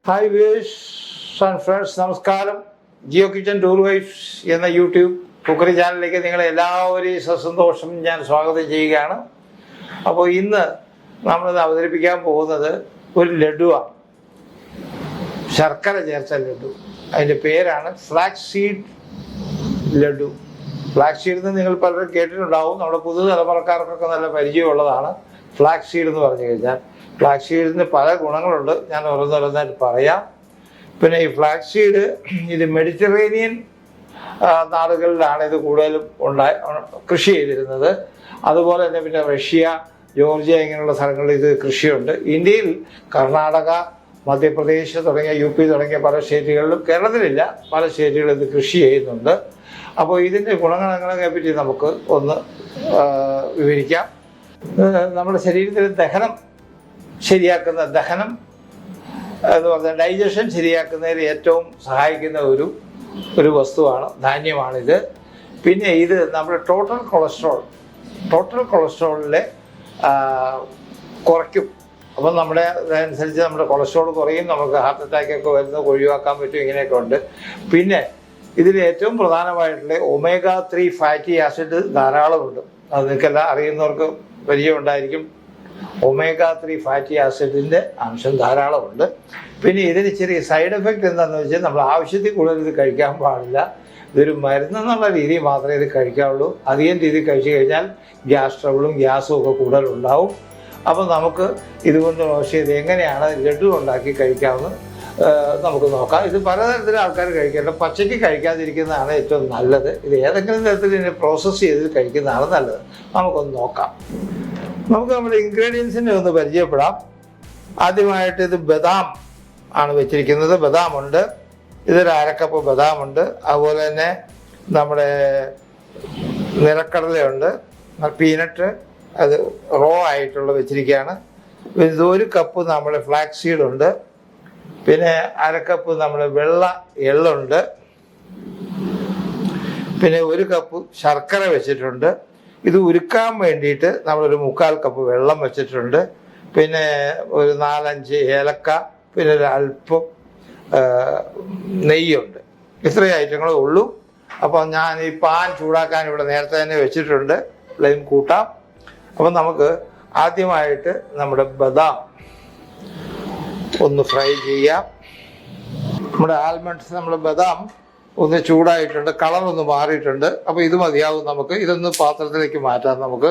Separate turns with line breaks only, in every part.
Hi viewers and friends, നമസ്കാരം. Jio kitchen tour vibes എന്ന YouTube cookery ചാനലിലേക്ക് നിങ്ങളെ എല്ലാവരെയും സസന്തോഷം ഞാൻ സ്വാഗതം ചെയ്യുകയാണ്. അപ്പോൾ ഇന്ന് നമ്മളിത് അവതരിപ്പിക്കാൻ പോകുന്നത് ഒരു ലഡുവാണ്, ശർക്കര ചേർത്ത ലഡു. അതിൻ്റെ പേരാണ് flax seed laddu. Flax seed എന്ന് നിങ്ങൾ പലരും കേട്ടിട്ടുണ്ടാവും. നമ്മുടെ പുതുതലമുറക്കാർക്കൊക്കെ നല്ല പരിചയമുള്ളതാണ് ഫ്ലാക്സ് സീഡ് എന്ന് പറഞ്ഞു കഴിഞ്ഞാൽ. ഫ്ലാക്സ് സീഡിന് പല ഗുണങ്ങളുണ്ട്, ഞാൻ ഓരോന്നോരോന്നായിട്ട് പറയാം. പിന്നെ ഈ ഫ്ലാക്സ് സീഡ് ഇത് മെഡിറ്ററേനിയൻ നാടുകളിലാണ് ഇത് കൂടുതലും കൃഷി ചെയ്തിരുന്നത്. അതുപോലെ തന്നെ പിന്നെ റഷ്യ, ജോർജിയ ഇങ്ങനെയുള്ള സ്ഥലങ്ങളിൽ ഇത് കൃഷിയുണ്ട്. ഇന്ത്യയിൽ കർണാടക, മധ്യപ്രദേശ് തുടങ്ങിയ UP തുടങ്ങിയ പല സ്റ്റേറ്റുകളിലും, കേരളത്തിലില്ല, പല സ്റ്റേറ്റുകളിലും ഇത് കൃഷി ചെയ്യുന്നുണ്ട്. അപ്പോൾ ഇതിൻ്റെ ഗുണങ്ങളെ പറ്റി നമുക്ക് ഒന്ന് വിവരിക്കാം. നമ്മുടെ ശരീരത്തിൽ ദഹനം എന്ന് പറഞ്ഞാൽ ഡൈജഷൻ ശരിയാക്കുന്നതിൽ ഏറ്റവും സഹായിക്കുന്ന ഒരു വസ്തുവാണ്, ധാന്യമാണിത്. പിന്നെ ഇത് നമ്മുടെ ടോട്ടൽ കൊളസ്ട്രോളിനെ കുറയ്ക്കും. അപ്പം അതനുസരിച്ച് നമ്മുടെ കൊളസ്ട്രോൾ കുറയും, നമുക്ക് ഹാർട്ട് അറ്റാക്കൊക്കെ വരുന്നത് ഒഴിവാക്കാൻ പറ്റും. ഇങ്ങനെയൊക്കെ ഉണ്ട്. പിന്നെ ഇതിൽ ഏറ്റവും പ്രധാനമായിട്ടുള്ള omega-3 ഫാറ്റി ആസിഡ് ധാരാളമുണ്ട്. അത് നിങ്ങൾക്കെല്ലാം അറിയുന്നവർക്ക് പരിചയമുണ്ടായിരിക്കും. omega-3 ഫാറ്റി ആസിഡിൻ്റെ അംശം ധാരാളമുണ്ട്. പിന്നെ ഇതിന് ചെറിയ സൈഡ് എഫക്റ്റ് എന്താണെന്ന് വെച്ചാൽ നമ്മൾ ആവശ്യത്തിൽ കൂടുതൽ ഇത് കഴിക്കാൻ പാടില്ല. ഇതൊരു മരുന്നെന്നുള്ള രീതിയിൽ മാത്രമേ ഇത് കഴിക്കാവുള്ളൂ. അധികം രീതിയിൽ കഴിച്ചു കഴിഞ്ഞാൽ ഗ്യാസ് ട്രബിളും ഗ്യാസും ഒക്കെ കൂടുതലുണ്ടാവും. അപ്പം നമുക്ക് ഇതുകൊണ്ട് ഇത് എങ്ങനെയാണ് ലഡു ഉണ്ടാക്കി കഴിക്കാമെന്ന് നമുക്ക് നോക്കാം. ഇത് പലതരത്തിലും ആൾക്കാർ കഴിക്കേണ്ട. പച്ചയ്ക്ക് കഴിക്കാതിരിക്കുന്നതാണ് ഏറ്റവും നല്ലത്. ഇത് ഏതെങ്കിലും തരത്തിൽ ഇതിനെ പ്രോസസ്സ് ചെയ്ത് കഴിക്കുന്നതാണ് നല്ലത്. നമുക്കൊന്ന് നോക്കാം. നമുക്ക് നമ്മുടെ ഇൻഗ്രീഡിയൻസിനെ ഒന്ന് പരിചയപ്പെടാം. ആദ്യമായിട്ട് ഇത് ബദാം ആണ് വെച്ചിരിക്കുന്നത്. ബദാമുണ്ട്, ഇതൊരു 1/2 കപ്പ് ബദാമുണ്ട്. അതുപോലെ തന്നെ നമ്മുടെ നിലക്കടലയുണ്ട്, പീനട്ട്, അത് റോ ആയിട്ടുള്ള വെച്ചിരിക്കുകയാണ്. ഇത് 1 കപ്പ് നമ്മുടെ ഫ്ലാക്സ് സീഡ് ഉണ്ട്. പിന്നെ 1/2 കപ്പ് നമ്മുടെ വെള്ള എള്ളുണ്ട്. പിന്നെ 1 കപ്പ് ശർക്കര വെച്ചിട്ടുണ്ട്. ഇത് ഉരുക്കാൻ വേണ്ടിയിട്ട് നമ്മളൊരു 3/4 കപ്പ് വെള്ളം വെച്ചിട്ടുണ്ട്. പിന്നെ ഒരു 4-5 ഏലക്ക, പിന്നെ ഒരു അല്പം നെയ്യുണ്ട്. ഇത്രയും ഐറ്റങ്ങളേ ഉള്ളൂ. അപ്പോൾ ഞാൻ ഈ പാൻ ചൂടാക്കാൻ ഇവിടെ നേരത്തെ തന്നെ വെച്ചിട്ടുണ്ട്. ഫ്ലെയിം കൂട്ടാം. അപ്പം നമുക്ക് ആദ്യമായിട്ട് നമ്മുടെ ബദാം ഒന്ന് ഫ്രൈ ചെയ്യാം. നമ്മുടെ ആൽമണ്ട്സ്, നമ്മുടെ ബദാം ഒന്ന് ചൂടായിട്ടുണ്ട്, കളറൊന്ന് മാറിയിട്ടുണ്ട്. അപ്പോൾ ഇത് മതിയാവും നമുക്ക്. ഇതൊന്ന് പാത്രത്തിലേക്ക് മാറ്റാം നമുക്ക്.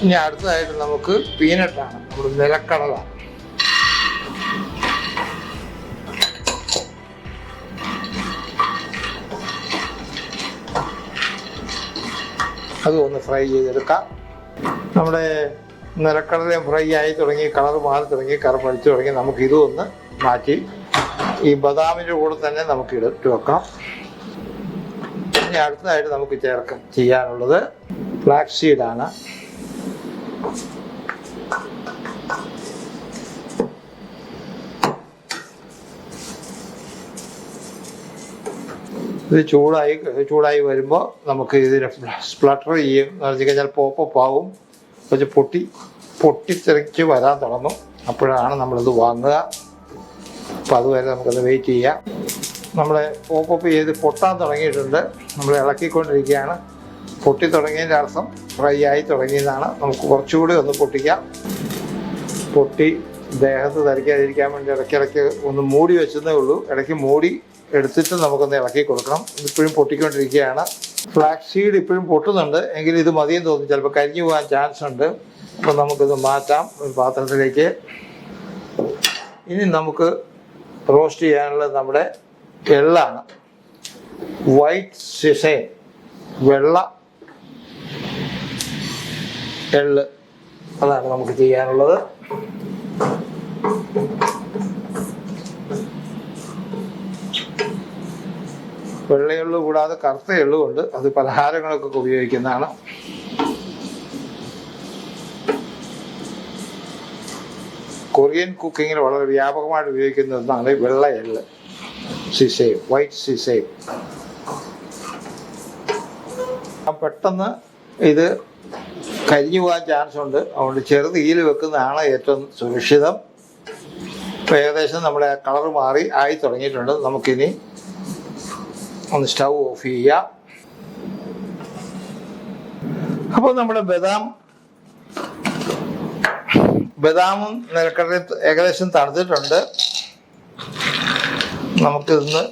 ഇനി അടുത്തതായിട്ട് നമുക്ക് പീനട്ടാണ്, നമ്മുടെ നിലക്കടല. അതും ഒന്ന് ഫ്രൈ ചെയ്തെടുക്കാം. നമ്മുടെ നിലക്കടലയും ഫ്രൈ ആയി തുടങ്ങി, കളർ മാറി തുടങ്ങി, കറുപ്പടിച്ചു തുടങ്ങി. നമുക്ക് ഇതും ഒന്ന് മാറ്റി ഈ ബദാമിൻ്റെ കൂടെ തന്നെ നമുക്ക് ഇട്ട് വെക്കാം. ഇനി അടുത്തതായിട്ട് നമുക്ക് ചെയ്യാനുള്ളത് ഫ്ലാക്സ് സീഡാണ്. ഇത് ചൂടായി വരുമ്പോൾ നമുക്ക് ഇതിനെ സ്പ്ലട്ടർ ചെയ്യും എന്ന് പറഞ്ഞു കഴിഞ്ഞാൽ പോപ്പപ്പ് ആവും. കുറച്ച് പൊട്ടിത്തെറിച്ച് വരാൻ തുടങ്ങും. അപ്പോഴാണ് നമ്മളിത് വാങ്ങുക. അപ്പോൾ അതുവരെ നമുക്കത് വെയിറ്റ് ചെയ്യാം. നമ്മളെ പോപ്പപ്പ് ചെയ്ത് പൊട്ടാൻ തുടങ്ങിയിട്ടുണ്ട്. നമ്മൾ ഇളക്കിക്കൊണ്ടിരിക്കുകയാണ്. പൊട്ടി തുടങ്ങിയതിൻ്റെ അർത്ഥം ഫ്രൈ ആയി തുടങ്ങിയതാണ്. നമുക്ക് കുറച്ചുകൂടി ഒന്ന് പൊട്ടിക്കാം. പൊട്ടി ദേഹത്ത് ധരിക്കാതിരിക്കാൻ വേണ്ടി ഇടയ്ക്കിടയ്ക്ക് ഒന്ന് മൂടി വെച്ചതേ ഉള്ളൂ. ഇടയ്ക്ക് മൂടി എടുത്തിട്ട് നമുക്കൊന്ന് ഇളക്കി കൊടുക്കണം. ഇതിപ്പോഴും പൊട്ടിക്കൊണ്ടിരിക്കുകയാണ്. ഫ്ലാക്സ് സീഡ് ഇപ്പോഴും പൊട്ടുന്നുണ്ട്, എങ്കിലും ഇത് മതിയെന്ന് തോന്നുന്നു. ചിലപ്പോൾ കരിഞ്ഞു പോകാൻ ചാൻസ് ഉണ്ട്. അപ്പോൾ നമുക്കിത് മാറ്റാം ഒരു പാത്രത്തിലേക്ക്. ഇനി നമുക്ക് റോസ്റ്റ് ചെയ്യാനുള്ളത് നമ്മുടെ എള്ളാണ്. വൈറ്റ് സിസൈൻ, വെള്ള എള്ള്, അതാണ് നമുക്ക് ചെയ്യാനുള്ളത്. വെള്ളയെള്ളു കൂടാതെ കറുത്ത എള്ളുമുണ്ട്. അത് പലഹാരങ്ങളൊക്കെ ഉപയോഗിക്കുന്നതാണ്. കൊറിയൻ കുക്കിങ്ങിൽ വളരെ വ്യാപകമായിട്ട് ഉപയോഗിക്കുന്ന ഒന്നാണ് വെള്ള എള്ള്, സിസൈം, വൈറ്റ് സിസൈം. പെട്ടെന്ന് ഇത് കരിഞ്ഞു പോകാൻ ചാൻസ് ഉണ്ട്. അതുകൊണ്ട് ചെറു തീയിൽ വെക്കുന്നതാണ് ഏറ്റവും സുരക്ഷിതം. ഇപ്പോൾ ഏകദേശം നമ്മുടെ കളർ മാറി ആയി തുടങ്ങിയിട്ടുണ്ട്. നമുക്കിനി ഒന്ന് സ്റ്റൗ ഓഫ് ചെയ്യാം. അപ്പോൾ നമ്മുടെ ബദാമും നിലക്കടലയും ഏകദേശം തണുത്തിട്ടുണ്ട്. നമുക്കിതൊന്ന്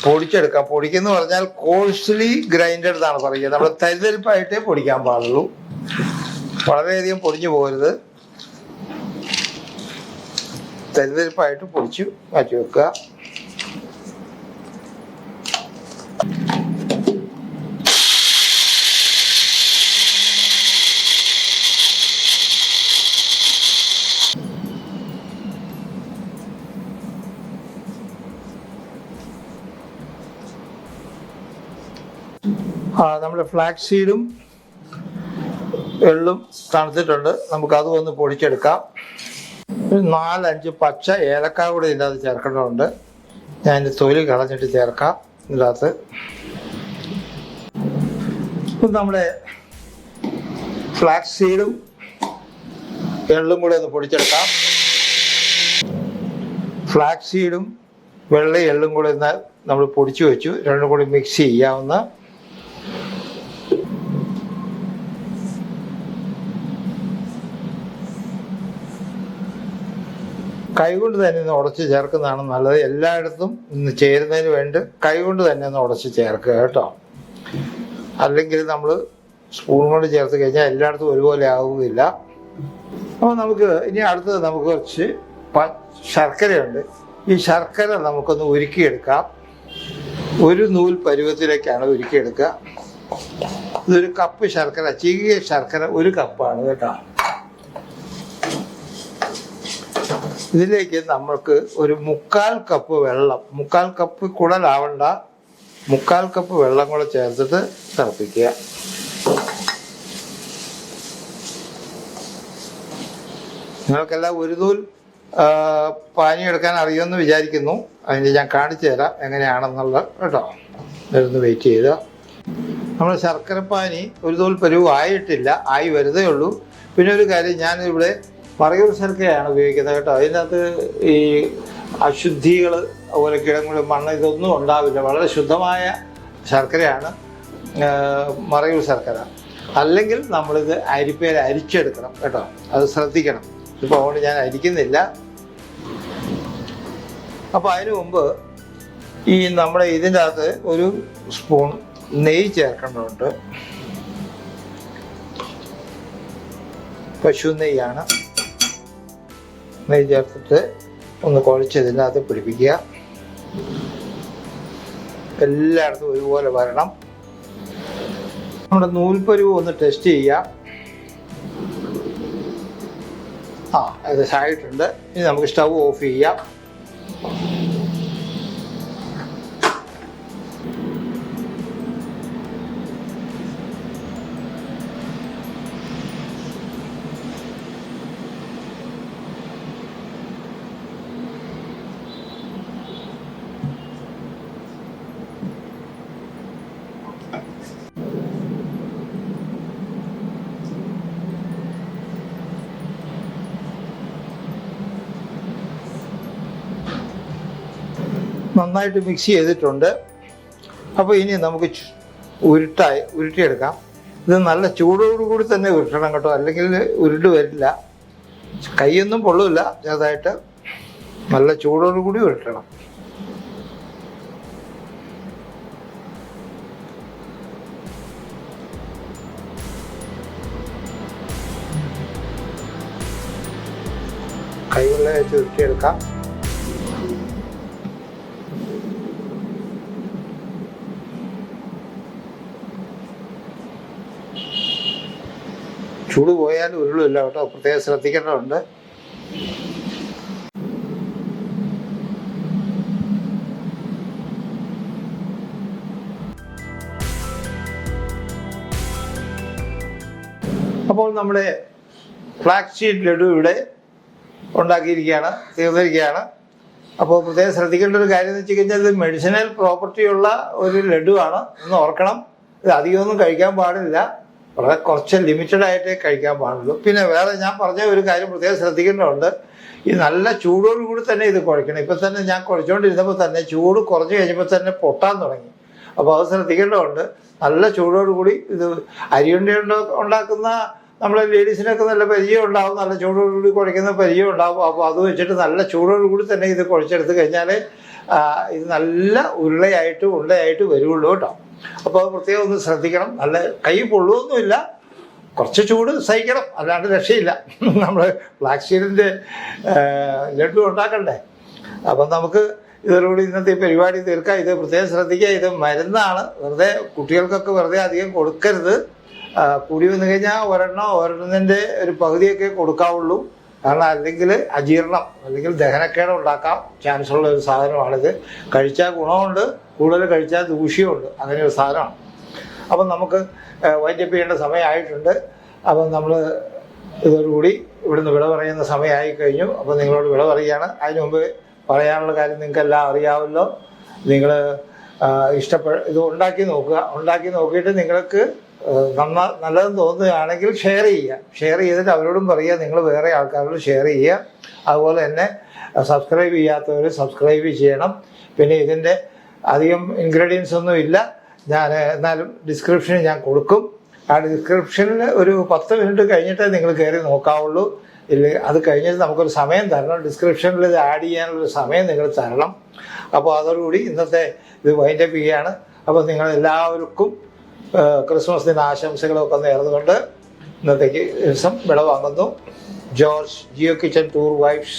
പൊടിച്ചെടുക്കാം. പൊടിക്കെന്ന് പറഞ്ഞാൽ കോഴ്സ്ലി ഗ്രൈൻഡഡ് എന്നാണ് പറയുക. നമ്മൾ തരിതരിപ്പായിട്ടേ പൊടിക്കാൻ പാടുള്ളൂ, വളരെയധികം പൊടിഞ്ഞു പോകരുത്. തരിതരിപ്പായിട്ട് പൊടിച്ച് മാറ്റി വെക്കുക. നമ്മുടെ ഫ്ലാക്സ് സീഡും എള്ളും തണുത്തിട്ടുണ്ട്. നമുക്കത് ഒന്ന് പൊടിച്ചെടുക്കാം. ഒരു 4-5 പച്ച ഏലക്കായ കൂടെ ഇതിനകത്ത് ചേർക്കേണ്ടതുണ്ട്. ഞാൻ ഇതിൻ്റെ തൊലി കളഞ്ഞിട്ട് ചേർക്കാം ഇതിനകത്ത്. നമ്മുടെ ഫ്ലാക്സ് സീഡും എള്ളും കൂടെ ഒന്ന് പൊടിച്ചെടുക്കാം. ഫ്ലാക്സ് സീഡും വെള്ള എള്ളും കൂടെ നമ്മൾ പൊടിച്ചു വെച്ചു. രണ്ടും കൂടി മിക്സ് ചെയ്യാവുന്ന. കൈകൊണ്ട് തന്നെ ഒന്ന് ഉടച്ച് ചേർക്കുന്നതാണ് നല്ലത്. എല്ലായിടത്തും ഇന്ന് ചേരുന്നതിന് വേണ്ടി കൈകൊണ്ട് തന്നെ ഒന്ന് ഉടച്ച് ചേർക്കുക കേട്ടോ. അല്ലെങ്കിൽ നമ്മൾ സ്പൂൺ കൊണ്ട് ചേർത്ത് കഴിഞ്ഞാൽ എല്ലായിടത്തും ഒരുപോലെ ആവുകയില്ല. അപ്പോൾ നമുക്ക് ഇനി അടുത്തത് നമുക്ക് കുറച്ച് ശർക്കരയുണ്ട്. ഈ ശർക്കര നമുക്കൊന്ന് ഉരുക്കിയെടുക്കാം. ഒരു നൂൽ പരുവത്തിലേക്കാണ് ഉരുക്കിയെടുക്കുക. ഇതൊരു കപ്പ് ശർക്കര, ചീകിയ ശർക്കര 1 കപ്പാണ് കേട്ടോ. ഇതിലേക്ക് നമ്മൾക്ക് ഒരു 3/4 കപ്പ് വെള്ളം, 3/4 കപ്പ് കുടലാവണ്ട, 3/4 കപ്പ് വെള്ളം കൂടെ ചേർത്തിട്ട് തിളപ്പിക്കുക. നിങ്ങൾക്കെല്ലാം ഒരു നൂൽ പാനി എടുക്കാൻ അറിയുമെന്ന് വിചാരിക്കുന്നു. അതിന് ഞാൻ കാണിച്ചു തരാം എങ്ങനെയാണെന്നുള്ളത് കേട്ടോ. ഇതൊന്ന് വെയിറ്റ് ചെയ്ത്. നമ്മൾ ശർക്കരപ്പാനി ഒരു നൂൽ പരുവ് ആയിട്ടില്ല, ആയി വരുന്നേ ഉള്ളൂ. പിന്നെ ഒരു കാര്യം, ഞാനിവിടെ മറയൂർ ശർക്കരയാണ് ഉപയോഗിക്കുന്നത് കേട്ടോ. അതിനകത്ത് ഈ അശുദ്ധികൾ, അതുപോലെ കിഴങ്ങുകൾ, മണ്ണ് ഇതൊന്നും ഉണ്ടാവില്ല. വളരെ ശുദ്ധമായ ശർക്കരയാണ് മറയൂർ ശർക്കര. അല്ലെങ്കിൽ നമ്മളിത് അരിപ്പയിൽ അരിച്ചെടുക്കണം കേട്ടോ, അത് ശ്രദ്ധിക്കണം. ഇപ്പോൾ അതുകൊണ്ട് ഞാൻ അരിക്കുന്നില്ല. അപ്പോൾ അതിനു മുമ്പ് ഈ നമ്മുടെ ഇതിൻ്റെ അകത്ത് ഒരു സ്പൂൺ നെയ്യ് ചേർക്കേണ്ടതുണ്ട്. പശു നെയ്യാണ്. നെയ്യ് ചേർത്തിട്ട് ഒന്ന് കുഴച്ച് ഇതിനകത്ത് പിടിപ്പിക്കുക. എല്ലായിടത്തും ഒരുപോലെ വരണം. നമ്മുടെ നൂൽപ്പരുവ് ഒന്ന് ടെസ്റ്റ് ചെയ്യുക. ഏകദേശം ആയിട്ടുണ്ട്. ഇനി നമുക്ക് സ്റ്റൗ ഓഫ് ചെയ്യാം. നന്നായിട്ട് മിക്സ് ചെയ്തിട്ടുണ്ട്. അപ്പോൾ ഇനി നമുക്ക് ഉരുട്ടിയെടുക്കാം. ഇത് നല്ല ചൂടോടുകൂടി തന്നെ ഉരുട്ടണം കേട്ടോ, അല്ലെങ്കിൽ ഉരുട്ട് വരില്ല. കൈയൊന്നും പൊള്ളില്ല, ചെറുതായിട്ട് നല്ല ചൂടോടുകൂടി ഉരുട്ടണം. കൈവെള്ളം വെച്ച് ഉരുട്ടിയെടുക്കാം. ചൂട് പോയാൽ ഉരുളില്ല കേട്ടോ, പ്രത്യേകം ശ്രദ്ധിക്കേണ്ടതുണ്ട്. അപ്പോൾ നമ്മുടെ ഫ്ലാക്സ് സീഡ് ലഡു ഇവിടെ ഉണ്ടാക്കിയിരിക്കുകയാണ്, തീർന്നിരിക്കുകയാണ്. അപ്പോൾ പ്രത്യേകം ശ്രദ്ധിക്കേണ്ട ഒരു കാര്യം എന്ന് വെച്ച് കഴിഞ്ഞാൽ ഇത് മെഡിസിനൽ പ്രോപ്പർട്ടി ഉള്ള ഒരു ലഡുവാണ് എന്ന് ഓർക്കണം. ഇത് അധികമൊന്നും കഴിക്കാൻ പാടില്ല, വളരെ കുറച്ച് ലിമിറ്റഡ് ആയിട്ടേ കഴിക്കാൻ പാടുള്ളൂ. പിന്നെ വേറെ ഞാൻ പറഞ്ഞ ഒരു കാര്യം പ്രത്യേകം ശ്രദ്ധിക്കേണ്ടതുണ്ട്, ഈ നല്ല ചൂടോടുകൂടി തന്നെ ഇത് കുഴക്കണം. ഇപ്പം തന്നെ ഞാൻ കുഴച്ചുകൊണ്ടിരുന്നപ്പോൾ തന്നെ ചൂട് കുറഞ്ഞു കഴിഞ്ഞപ്പോൾ തന്നെ പൊട്ടാൻ തുടങ്ങി. അപ്പോൾ അത് ശ്രദ്ധിക്കേണ്ടതുണ്ട്. നല്ല ചൂടോടുകൂടി ഇത് അരിയുണ്ട ഉണ്ടാക്കുന്ന നമ്മളെ ലേഡീസിനൊക്കെ നല്ല പരിചയം ഉണ്ടാവും, നല്ല ചൂടോടുകൂടി കുഴയ്ക്കുന്ന പരിചയം ഉണ്ടാവും. അപ്പോൾ അത് വെച്ചിട്ട് നല്ല ചൂടോടുകൂടി തന്നെ ഇത് കുഴച്ചെടുത്ത് കഴിഞ്ഞാൽ ഇത് നല്ല ഉരുളയായിട്ട് വരുള്ളൂ കേട്ടോ. അപ്പോൾ അത് പ്രത്യേകം ഒന്ന് ശ്രദ്ധിക്കണം. നല്ല കൈ പൊള്ളുമൊന്നുമില്ല, കുറച്ച് ചൂട് സഹിക്കണം, അല്ലാണ്ട് രക്ഷയില്ല. നമ്മൾ ബ്ലാക്ക് സീഡിൻ്റെ ലഡു ഉണ്ടാക്കണ്ടേ. അപ്പം നമുക്ക് ഇതോടുകൂടി ഇന്നത്തെ ഈ പരിപാടി തീർക്കാം. ഇത് പ്രത്യേകം ശ്രദ്ധിക്കുക, ഇത് മരുന്നാണ്. വെറുതെ കുട്ടികൾക്കൊക്കെ വെറുതെ അധികം കൊടുക്കരുത്. കൂടി വന്നു കഴിഞ്ഞാൽ ഒരെണ്ണത്തിൻ്റെ ഒരു പകുതിയൊക്കെ കൊടുക്കാവുള്ളൂ. കാരണം അല്ലെങ്കിൽ അജീർണം അല്ലെങ്കിൽ ദഹനക്കേട് ഉണ്ടാക്കാം ചാൻസ് ഉള്ള ഒരു സാധനമാണിത്. കഴിച്ചാൽ ഗുണമുണ്ട്, കൂടുതൽ കഴിച്ചാൽ ദൂഷ്യമുണ്ട്, അങ്ങനെ ഒരു സാധനമാണ്. അപ്പം നമുക്ക് വൈൻഡപ്പ് ചെയ്യേണ്ട സമയമായിട്ടുണ്ട്. അപ്പം നമ്മൾ ഇതോടുകൂടി ഇവിടുന്ന് വിട പറയുന്ന സമയമായി കഴിഞ്ഞു. അപ്പം നിങ്ങളോട് വിട പറയുകയാണ്. അതിന് മുമ്പ് പറയാനുള്ള കാര്യം നിങ്ങൾക്കെല്ലാം അറിയാമല്ലോ. നിങ്ങൾ ഇത് ഉണ്ടാക്കി നോക്കുക. ഉണ്ടാക്കി നോക്കിയിട്ട് നിങ്ങൾക്ക് നല്ലതെന്ന് തോന്നുകയാണെങ്കിൽ ഷെയർ ചെയ്തിട്ട് അവരോടും പറയുക, നിങ്ങൾ വേറെ ആൾക്കാരോട് ഷെയർ ചെയ്യുക. അതുപോലെ തന്നെ സബ്സ്ക്രൈബ് ചെയ്യാത്തവർ സബ്സ്ക്രൈബ് ചെയ്യണം. പിന്നെ ഇതിൻ്റെ അധികം ഇൻഗ്രീഡിയൻസ് ഒന്നും ഇല്ല, ഞാൻ എന്നാലും ഡിസ്ക്രിപ്ഷനിൽ ഞാൻ കൊടുക്കും. ആ ഡിസ്ക്രിപ്ഷനിൽ ഒരു 10 മിനിറ്റ് കഴിഞ്ഞിട്ടേ നിങ്ങൾ കയറി നോക്കാവുള്ളൂ. ഇല്ല, അത് കഴിഞ്ഞിട്ട് നമുക്കൊരു സമയം തരണം. ഡിസ്ക്രിപ്ഷനിൽ ഇത് ആഡ് ചെയ്യാനുള്ളൊരു സമയം നിങ്ങൾ തരണം. അപ്പോൾ അതോടുകൂടി ഇന്നത്തെ ഇത് വൈൻഡപ്പ് ചെയ്യുകയാണ്. അപ്പോൾ നിങ്ങളെല്ലാവർക്കും ക്രിസ്മസ് ദിന ആശംസകളൊക്കെ നേർന്നുകൊണ്ട് ഇന്നത്തേക്ക് ദിവസം വിട വാങ്ങുന്നു. George, Jio kitchen tour vibes.